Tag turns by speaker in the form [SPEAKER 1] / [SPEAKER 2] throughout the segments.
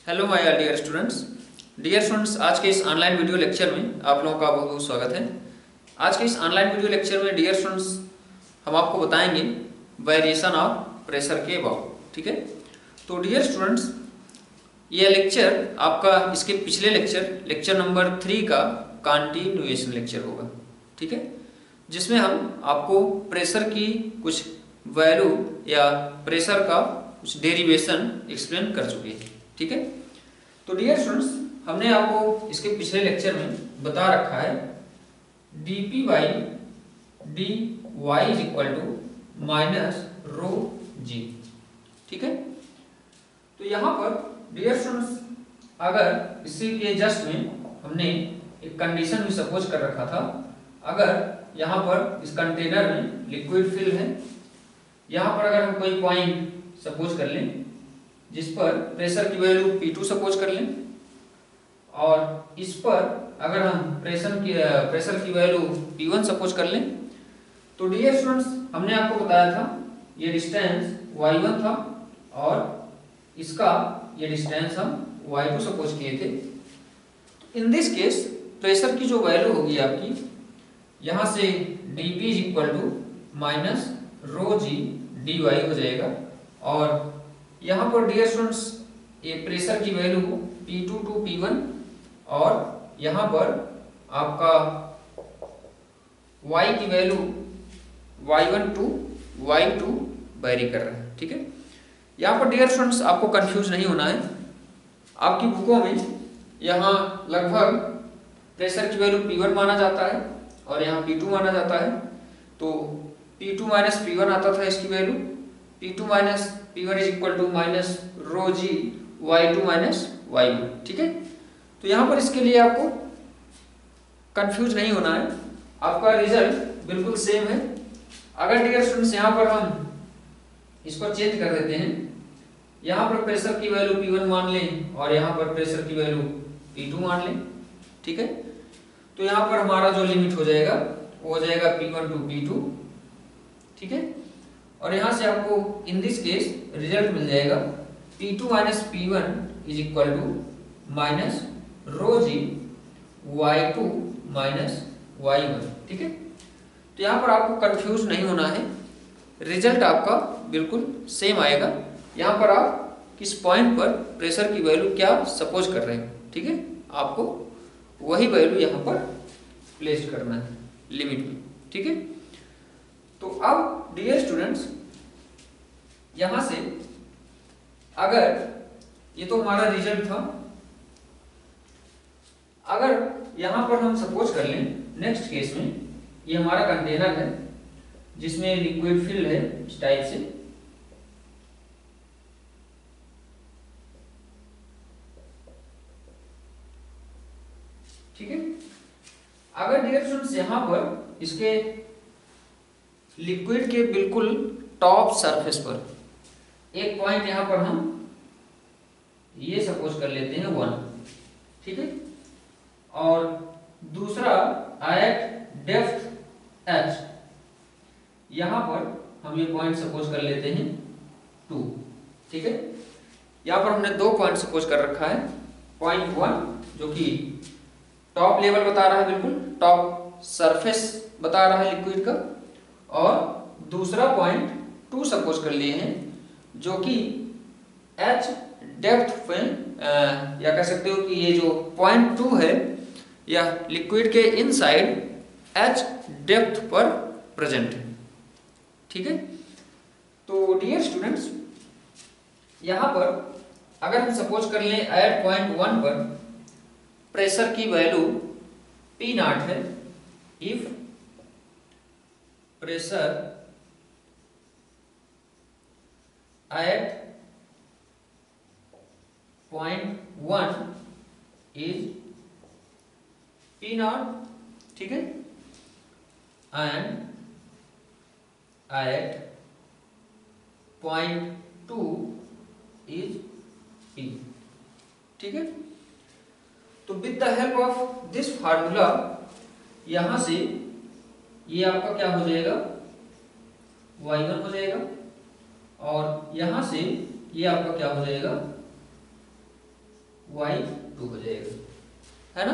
[SPEAKER 1] Hello my dear students, आज के इस ऑनलाइन वीडियो लेक्चर में आप लोगों का बहुत बहुत स्वागत है। आज के इस ऑनलाइन वीडियो लेक्चर में डियर स्टूडेंट्स हम आपको बताएंगे वेरिएशन ऑफ प्रेशर के अबाउट। ठीक है, तो डियर स्टूडेंट्स ये लेक्चर आपका इसके पिछले लेक्चर नंबर 3 का कंटिन्यूएशन लेक्चर होगा। ठीक है, जिसमें हम आपको प्रेशर की कुछ वैल्यू या प्रेशर का कुछ डेरिवेशन एक्सप्लेन कर चुके हैं। ठीक है, तो डियर स्टूडेंट्स हमने आपको इसके पिछले लेक्चर में बता रखा है dp by dy is equal to minus rho g. ठीक है, तो यहाँ पर डियर स्टूडेंट्स अगर इसी के जस्ट में हमने एक कंडीशन भी सपोज कर रखा था। अगर यहाँ पर इस कंटेनर में लिक्विड फिल है, यहाँ पर अगर हम कोई पॉइंट सपोज कर लें जिस पर प्रेशर की वैल्यू P2 सपोज कर लें, और इस पर अगर हम प्रेशर की वैल्यू P1 सपोज कर लें, तो डियर स्टूडेंट्स हमने आपको बताया था ये डिस्टेंस y1 था और इसका ये डिस्टेंस हम y2 सपोज किए थे। इन दिस केस प्रेशर की जो वैल्यू होगी आपकी यहाँ से dp is equal to minus rho g dy हो जाएगा, और यहाँ पर डियर स्टूडेंट्स ये प्रेशर की वैल्यू P2 टू P1 और यहाँ पर आपका y की value y1 to y2 very कर रहा है। ठीक है, यहाँ पर डियर स्टूडेंट्स आपको कंफ्यूज नहीं होना है। आपकी बुकों में यहाँ लगभग प्रेशर की वैल्यू P1 माना जाता है और यहाँ P2 माना जाता है। तो P2 माइनस P1 आता था इसकी value, P2 minus P1 is equal to minus rho g y2 minus y1। ठीक है, तो यहाँ पर इसके लिए आपको कंफ्यूज नहीं होना है, आपका रिजल्ट बिल्कुल सेम है। अगर डियर स्टूडेंट्स यहाँ पर हम इसको चेंज कर देते हैं, यहाँ पर प्रेशर की वैल्यू P1 मान लें और यहाँ पर प्रेशर की वैल्यू P2 मान लें। ठीक है, तो यहाँ पर हमारा जो लिमिट हो जाएगा वो हो जाएगा P1 टू P2। ठीक है, और यहाँ से आपको इन दिस केस रिजल्ट मिल जाएगा P2 minus P1 is equal to minus rho g y2 minus y1। ठीक है, तो यहाँ पर आपको कंफ्यूज नहीं होना है, रिजल्ट आपका बिल्कुल सेम आएगा। यहाँ पर आप किस पॉइंट पर प्रेशर की वैल्यू क्या सपोज कर रहे हैं, ठीक है, आपको वही वैल्यू यहाँ पर प्लेस करना है लिमिट में। ठीक है, तो अब डियर स्टूडेंट्स यहाँ से अगर ये तो हमारा रिजल्ट था, अगर यहाँ पर हम सपोज कर लें नेक्स्ट केस में ये हमारा कंटेनर है जिसमें लिक्विड फिल है इस टाइप से। ठीक है, अगर डियर स्टूडेंट्स यहाँ पर इसके लिक्विड के बिल्कुल टॉप सरफेस पर एक पॉइंट यहाँ पर हम ये सपोज कर लेते हैं 1। ठीक है, और दूसरा एट डेप्थ h यहाँ पर हम ये पॉइंट सपोज कर लेते हैं 2। ठीक है, यहाँ पर हमने दो पॉइंट सपोज कर रखा है, पॉइंट 1 जो कि टॉप लेवल बता रहा है, बिल्कुल टॉप सरफेस बता रहा है लिक्विड का, और दूसरा पॉइंट 2 सपोज कर लिए हैं जो कि h डेप्थ में या कह सकते हो कि ये जो पॉइंट 2 है या लिक्विड के इनसाइड h डेप्थ पर प्रेजेंट है। ठीक है, तो डियर स्टूडेंट्स यहाँ पर अगर हम सपोज कर लें एट पॉइंट 1 पर प्रेशर की वैल्यू P0 है, if pressure at point 1 is P0। ठीक है, and at point 2 is P। ठीक है, तो with the help of this formula यहां से ये आपका क्या हो जाएगा y1 हो जाएगा, और यहां से ये आपका क्या हो जाएगा y2 हो जाएगा, है ना।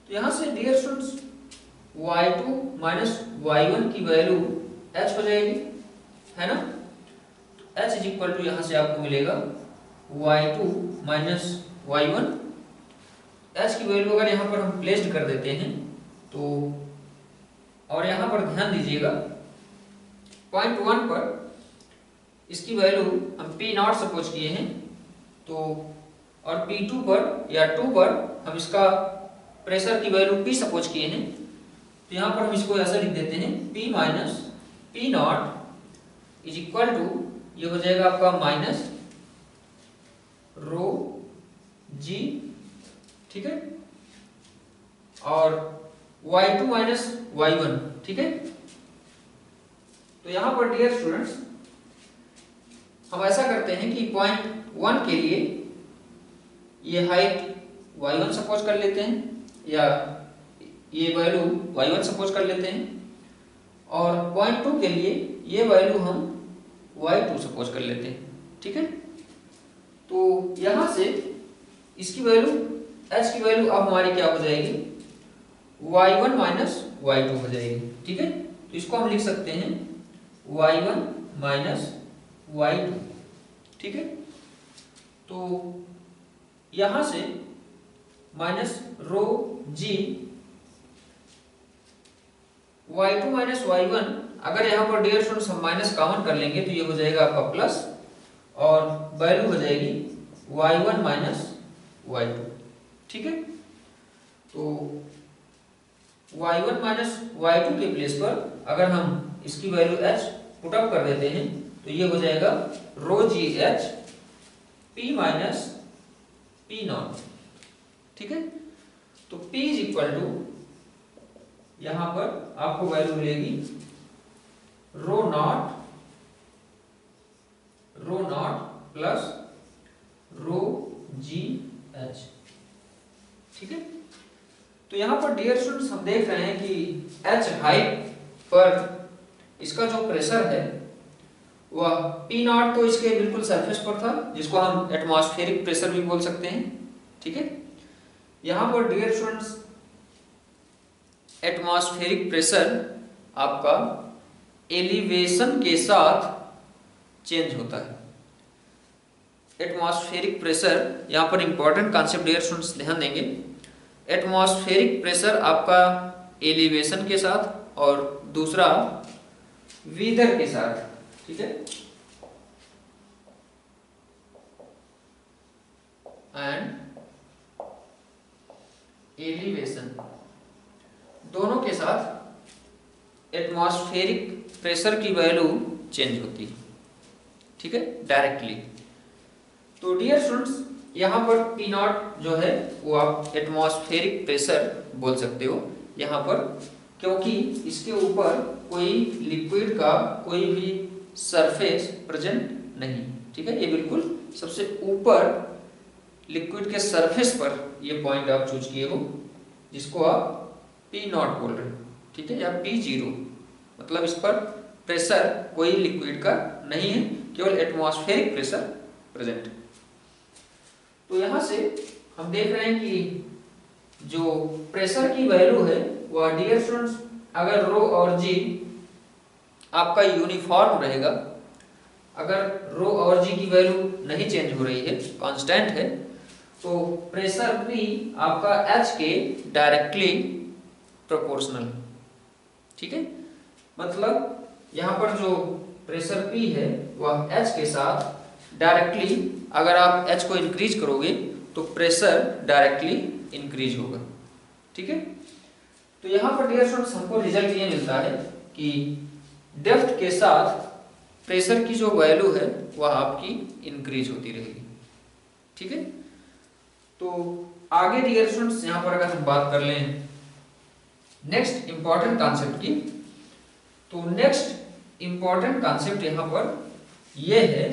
[SPEAKER 1] तो यहाँ से dear students y2 minus y1 की वैल्यू h हो जाएगी, है ना। h इज इक्वल टू यहाँ से आपको मिलेगा y2 माइनस y1। h की वैल्यू अगर यहाँ पर हम प्लेस्ड कर देते हैं तो, और यहाँ पर ध्यान दीजिएगा पॉइंट 1 पर इसकी वैल्यू हम P0 सपोज किए हैं, तो और P2 पर या 2 पर हम इसका प्रेशर की वैल्यू P सपोज किए हैं, तो यहाँ पर हम इसको ऐसा लिख देते हैं P minus P0 is equal to, ये हो जाएगा आपका माइनस रो जी, ठीक है, और y2 माइनस y1, ठीक है। तो यहाँ पर डियर स्टूडेंट्स हम ऐसा करते हैं कि पॉइंट 1 के लिए ये हाइट y1 सपोज कर लेते हैं, या ये वैल्यू y1 सपोज कर लेते हैं, और पॉइंट 2 के लिए ये वैल्यू हम y2 सपोज कर लेते हैं, ठीक है। तो यहाँ से इसकी वैल्यू h की वैल्यू अब हमारी क्या हो जाएगी, y1 माइनस y2 हो जाएगी, ठीक है। तो इसको हम लिख सकते हैं y1 माइनस y2, ठीक है। तो यहाँ से minus rho g y2 minus y1, अगर यहाँ पर डियर स्टूडेंट्स हम माइनस कॉमन कर लेंगे तो ये हो जाएगा आपका प्लस, और वैल्यू हो जाएगी y1 माइनस y2, ठीक है। तो y1 माइनस y2 के प्लेस पर अगर हम इसकी वैल्यू h पुट अप कर देते हैं तो ये हो जाएगा रो जी h p माइनस P0, ठीक है। तो P इज इक्वल टू, यहां पर आपको वैल्यू मिलेगी rho naught plus rho g h, ठीक है। तो यहां पर डियर स्टूडेंट्स हम देख रहे हैं कि h हाइट पर इसका जो प्रेशर है वह P0 तो इसके बिल्कुल सरफेस पर था, जिसको हम एटमॉस्फेरिक प्रेशर भी बोल सकते हैं, ठीक है। यहां पर डियर स्टूडेंट्स एटमॉस्फेरिक प्रेशर आपका एलिवेशन के साथ चेंज होता है। एटमॉस्फेरिक प्रेशर, यहाँ पर इंपॉर्टेंट कॉन्सेप्ट डियर स्टूडेंट्स ध्यान देंगे, एटमॉस्फेरिक प्रेशर आपका एलिवेशन के साथ और दूसरा वेदर के साथ, ठीक है, एंड एलिवेशन दोनों के साथ एटमॉस्फेरिक प्रेशर की वैल्यू चेंज होती है, ठीक है, डायरेक्टली। तो डियर स्टूडेंट्स यहाँ पर P0 जो है वो आप एटमॉस्फेरिक प्रेशर बोल सकते हो यहाँ पर, क्योंकि इसके ऊपर कोई लिक्विड का कोई भी सरफेस प्रेजेंट नहीं, ठीक है। ये बिल्कुल सबसे ऊपर लिक्विड के सरफेस पर ये पॉइंट आप चूज किए हो, जिसको आप P0 बोल रहे हो, ठीक है, या P0, मतलब इस पर प्रेशर कोई लिक्विड का नहीं है, केवल एटमॉस्फेरिक प्रेशर प्रेजेंट है। तो यहाँ से हम देख रहे हैं कि जो प्रेशर की वैल्यू है वह डियर स्टूडेंट्स अगर रो और जी आपका यूनिफॉर्म रहेगा, अगर रो और जी की वैल्यू नहीं चेंज हो रही है, कांस्टेंट है, तो प्रेशर P आपका H के डायरेक्टली प्रोपोर्शनल, ठीक है। मतलब यहाँ पर जो प्रेशर P है वह H के साथ डायरेक्टली, अगर आप H को इंक्रीज करोगे तो प्रेशर डायरेक्टली इंक्रीज होगा, ठीक है। तो यहाँ पर डियर स्टूडेंट्स हमको रिजल्ट ये मिलता है कि डेप्थ के साथ प्रेशर की जो वैल्यू है वह आपकी इंक्रीज होती रहेगी, ठीक है। तो आगे डियर स्टूडेंट्स यहाँ पर अगर हम बात कर लें नेक्स्ट इंपॉर्टेंट कॉन्सेप्ट की, तो नेक्स्ट इंपॉर्टेंट कॉन्सेप्ट यहाँ पर यह है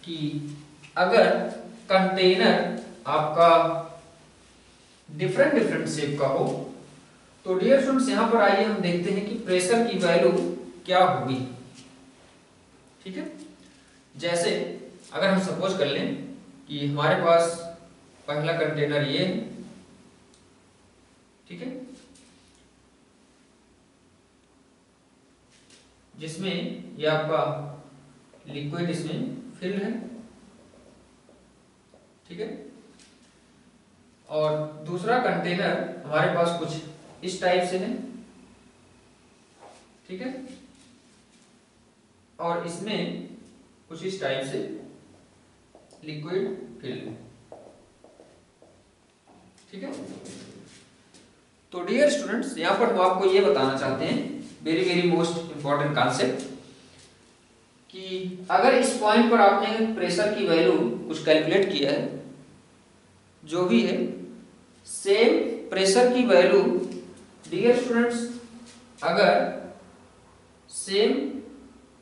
[SPEAKER 1] कि अगर कंटेनर आपका डिफरेंट शेप का हो, तो डियर स्टूडेंट्स यहाँ पर आइए हम देखते हैं कि प्रेशर की वैल्यू क्या होगी, ठीक है। जैसे अगर हम सपोज कर लें कि हमारे पास पहला कंटेनर ये है, ठीक है, जिसमें ये आपका लिक्विड इसमें फिल्ड है, ठीक है। और दूसरा कंटेनर हमारे पास कुछ इस टाइप से है, ठीक है, और इसमें कुछ इस टाइप से लिक्विड फिल्ड है, ठीक है। तो डियर स्टूडेंट्स, यहां पर हम आपको ये बताना चाहते हैं, very very most important concept, कि अगर इस पॉइंट पर आपने प्रेशर की वैल्यू कुछ कैलकुलेट किया है, जो भी है सेम प्रेशर की वैल्यू, डियर स्टूडेंट्स, अगर सेम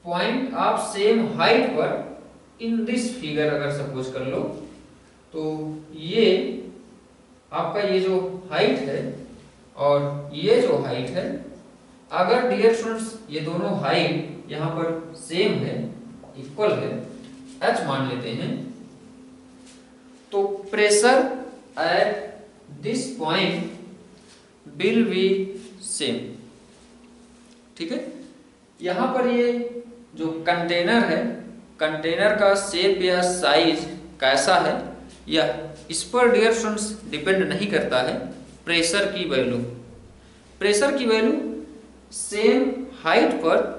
[SPEAKER 1] पॉइंट आप सेम हाइट पर इन दिस फिगर अगर सपोज कर लो, तो ये आपका ये जो हाइट है और ये जो हाइट है, अगर डियर स्टूडेंट्स ये दोनों हाइट यहाँ पर सेम है, इक्वल है, h मान लेते हैं, तो pressure at this point will be same, ठीक है। यहाँ पर ये जो कंटेनर है, कंटेनर का शेप या साइज कैसा है, या इस पर डियर स्टूडेंट्स डिपेंड नहीं करता है प्रेशर की वैल्यू। प्रेशर की वैल्यू सेम हाइट पर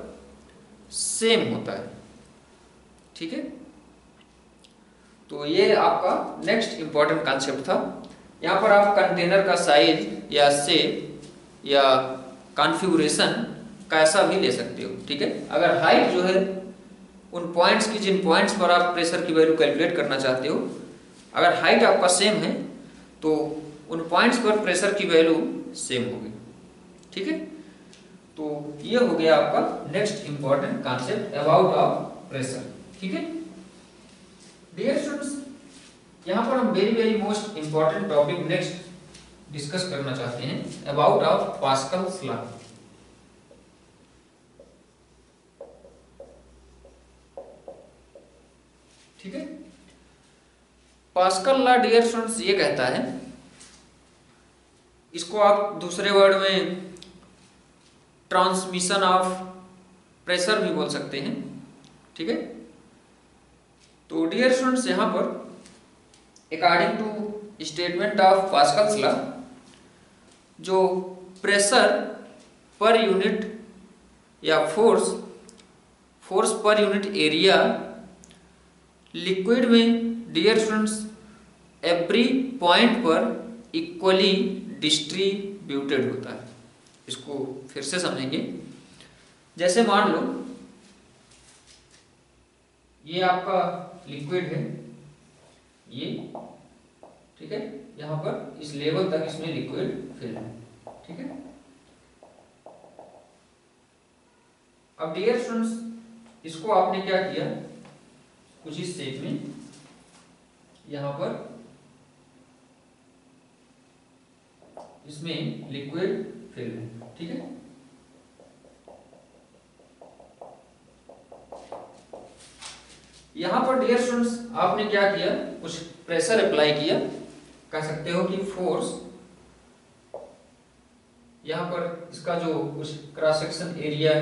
[SPEAKER 1] सेम होता है, ठीक है। तो ये आपका नेक्स्ट इंपॉर्टेंट कॉन्सेप्ट था। यहाँ पर आप कंटेनर का साइज या शेप या कॉन्फ़िगरेशन कैसा भी ले सकते हो, ठीक है। अगर हाइट जो है उन पॉइंट्स की, जिन पॉइंट्स पर आप प्रेशर की वैल्यू कैलकुलेट करना चाहते हो, अगर हाइट आपका सेम है तो उन पॉइंट्स पर प्रेशर की वैल्यू सेम होगी, ठीक है। तो ये हो गया आपका next important concept about of pressure, ठीक है। डियर स्टूडेंट्स, यहाँ पर हम very very most important topic next discuss करना चाहते हैं अबाउट ऑफ पास्कल्स लॉ, ठीक है। पास्कल लॉ डियर स्टूडेंट्स ये कहता है, इसको आप दूसरे वर्ड में ट्रांसमिशन ऑफ प्रेशर भी बोल सकते हैं, ठीक है। तो डियर स्टूडेंट्स, यहाँ पर according to statement of Pascal's law, जो प्रेशर पर यूनिट या force per unit area liquid में डियर स्टूडेंट्स एवरी पॉइंट पर इक्वली डिस्ट्रीब्यूटेड होता है। इसको फिर से समझेंगे। जैसे मान लो ये आपका लिक्विड है, ये, ठीक है, यहाँ पर इस लेवल तक इसमें लिक्विड फिल है, ठीक है। अब डियर स्टूडेंट्स, इसको आपने क्या किया, कुछ इस शेप में यहाँ पर इसमें लिक्विड फिल है, ठीक है। यहां पर डियर स्टूडेंट्स आपने क्या किया, कुछ प्रेशर अप्लाई किया, कह सकते हो कि फोर्स, यहां पर इसका जो कुछ cross section area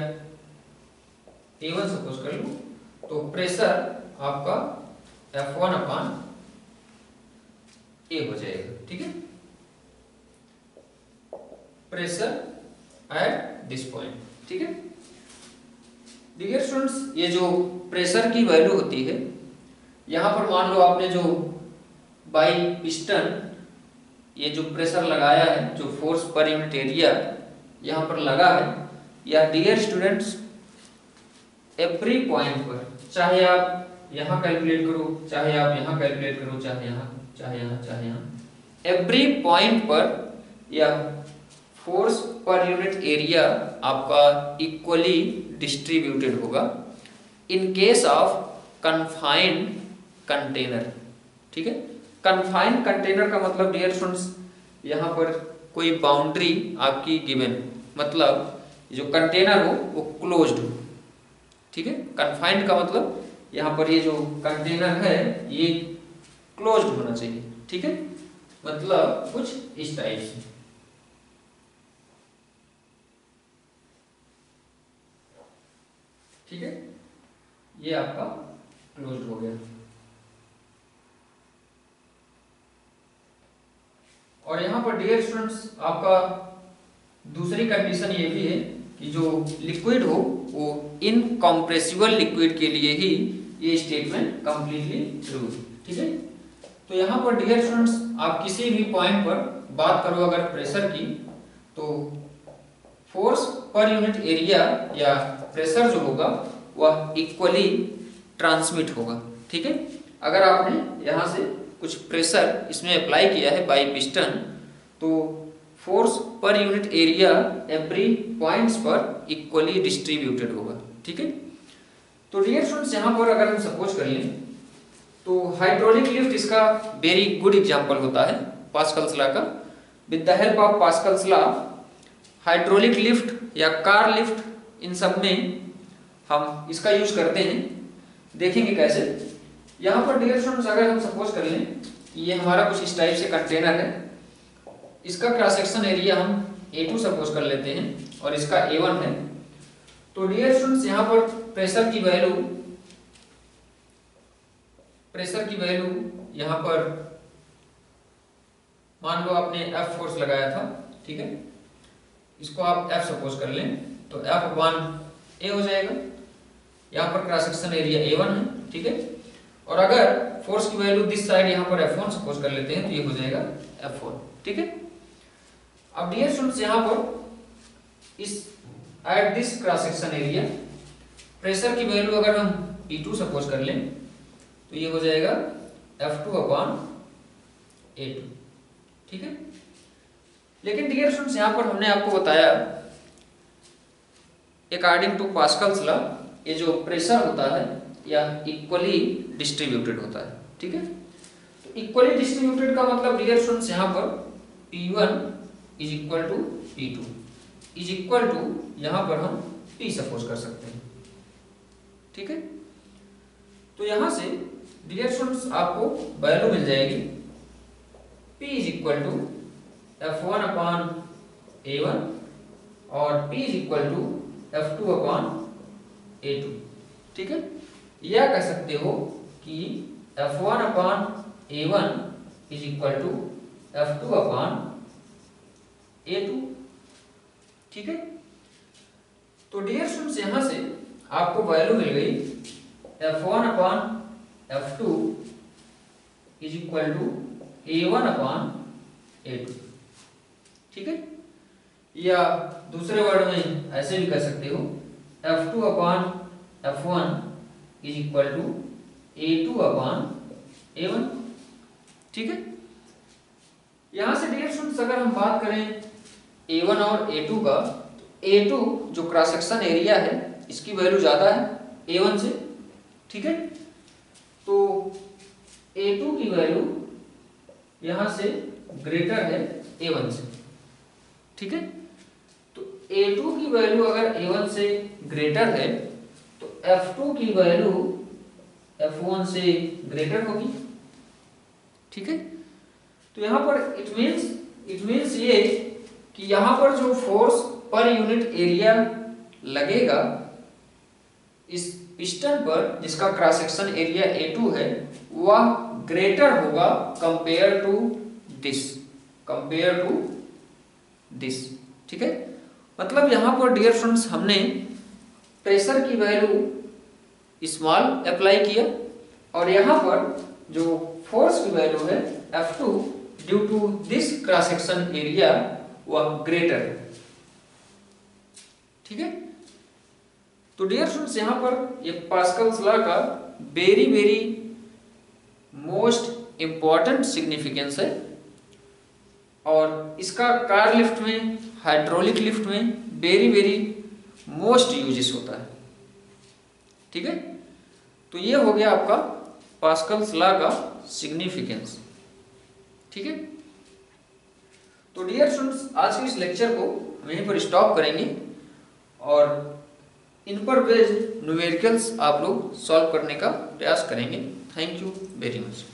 [SPEAKER 1] A1 suppose कर लो, तो प्रेशर आपका F1 अपॉन A हो जाएगा, ठीक है। प्रेशर एट दिस पॉइंट, ठीक है। डियर स्टूडेंट्स, ये जो प्रेशर की वैल्यू होती है, यहाँ पर मान लो आपने जो बाई पिस्टन ये जो प्रेशर लगाया है, जो फोर्स पर यूनिट एरिया यहाँ पर लगा है, या डियर स्टूडेंट्स एवरी पॉइंट पर, चाहे आप यहाँ कैलकुलेट करो, चाहे आप यहाँ कैलकुलेट करो, चाहे यहाँ, चाहे यहाँ, चाहे यहाँ, एवरी पॉइंट पर या फोर्स पर यूनिट एरिया आपका इक्वली डिस्ट्रीब्यूटेड होगा in case of confined container, ठीक है। कन्फाइंड कंटेनर का मतलब डियर स्टूडेंट्स, यहाँ पर कोई बाउंड्री आपकी गिवन, मतलब जो कंटेनर हो वो क्लोज्ड हो, ठीक है। कन्फाइंड का मतलब यहाँ पर ये जो कंटेनर है ये क्लोज्ड होना चाहिए, ठीक है, मतलब कुछ इस टाइप से। ठीक है, ये आपका क्लोज हो गया। और यहाँ पर डियर स्टूडेंट्स आपका दूसरी कंडीशन ये भी है कि जो लिक्विड हो वो इनकम्प्रेसिबल लिक्विड के लिए ही ये स्टेटमेंट कंप्लीटली ट्रू है। ठीक है, तो यहाँ पर डियर स्टूडेंट्स आप किसी भी पॉइंट पर बात करो अगर प्रेशर की, तो फोर्स पर यूनिट एरिया या प्रेशर जो होगा वह इक्वली ट्रांसमिट होगा। ठीक है, अगर आपने यहाँ से कुछ प्रेशर इसमें अप्लाई किया है बाई पिस्टन, तो force per unit area every points पर इक्वली डिस्ट्रीब्यूटेड होगा। ठीक है, तो डियर स्टूडेंट्स यहाँ पर अगर हम सपोज कर लें तो हाइड्रोलिक लिफ्ट इसका वेरी गुड एग्जांपल होता है पास्कल्स लॉ का। With the help of Pascal's law hydraulic lift या कार लिफ्ट इन सब में हम इसका यूज करते हैं। देखेंगे कैसे। यहाँ पर डियर स्टूडेंट्स अगर हम सपोज कर लें ये हमारा कुछ इस टाइप से कंटेनर है, इसका क्रॉस सेक्शन एरिया हम A2 सपोज कर लेते हैं और इसका A1 है। तो डियर स्टूडेंट्स यहाँ पर प्रेशर की वैल्यू यहाँ पर मान लो आपने F फोर्स लगाया था। ठीक है, इसको आप F सपोज कर लें तो F/A हो जाएगा। यहाँ पर क्रॉस सेक्शन एरिया A1 है। ठीक है, और अगर फोर्स की वैल्यू दिस साइड यहाँ पर F1 सपोज कर लेते हैं तो ये हो जाएगा F4। ठीक है, अब डियर स्टूडेंट्स यहाँ पर इस at this cross section area pressure की वैल्यू अगर हम P2 सपोज कर लें तो ये हो जाएगा F2/A2। ठीक है, लेकिन डियर स्टूडेंट्स यहाँ पर हमने आपको बताया अकॉर्डिंग टू पास्कल्स लॉ ये जो प्रेशर होता है या इक्वली डिस्ट्रीब्यूटेड होता है। ठीक है, तो इक्वली डिस्ट्रीब्यूटेड का मतलब डियर स्टूडेंट्स यहाँ पर P1 is equal to P2 is equal to यहाँ पर हम P सपोज कर सकते हैं। ठीक है, तो यहाँ से डियर स्टूडेंट्स आपको वैल्यू मिल जाएगी P is equal to F1/A1 और P is equal to F2/A2। ठीक है, या कह सकते हो कि F1/A1 is equal to F2/A2। ठीक है, तो डियर स्टूडेंट्स यहां से आपको वैल्यू मिल गई F1/F2 is equal to A1/A2। ठीक है, या दूसरे वर्ड में ऐसे भी कह सकते हो F2/F1 is equal to A2/A1। ठीक है, यहां से डियर स्टूडेंट्स अगर हम बात करें A1 और A2 का, तो A2 जो क्रॉस सेक्शन एरिया है इसकी वैल्यू ज्यादा है A1 से। ठीक है, तो A2 की वैल्यू यहां से ग्रेटर है A1 से। ठीक है, तो A2 की वैल्यू अगर A1 से ग्रेटर है तो F2 की वैल्यू F1 से ग्रेटर होगी। ठीक है, तो यहां पर इट मींस ये कि यहां पर जो फोर्स पर यूनिट एरिया लगेगा इस पिस्टन पर जिसका क्रॉस सेक्शन एरिया A2 है वह ग्रेटर होगा कंपेयर टू दिस। ठीक है, मतलब यहां पर डियर स्टूडेंट्स हमने प्रेशर की वैल्यू स्मॉल अप्लाई किया और यहां पर जो फोर्स की वैल्यू है F2 due to this cross section area वह ग्रेटर है। ठीक है, तो डियर स्टूडेंट्स यहां पर ये पास्कल्स लॉ का वेरी मोस्ट इंपॉर्टेंट सिग्निफिकेंस है और इसका कार लिफ्ट में हाइड्रोलिक लिफ्ट में वेरी मोस्ट यूजेस होता है। ठीक है, तो ये हो गया आपका पास्कल्स लॉ का सिग्निफिकेंस। ठीक है, तो डियर स्टूडेंट्स आज के इस लेक्चर को हम यहीं पर स्टॉप करेंगे और इन पर बेस्ड न्यूमेरिकल्स आप लोग सॉल्व करने का प्रयास करेंगे। Thank you very much.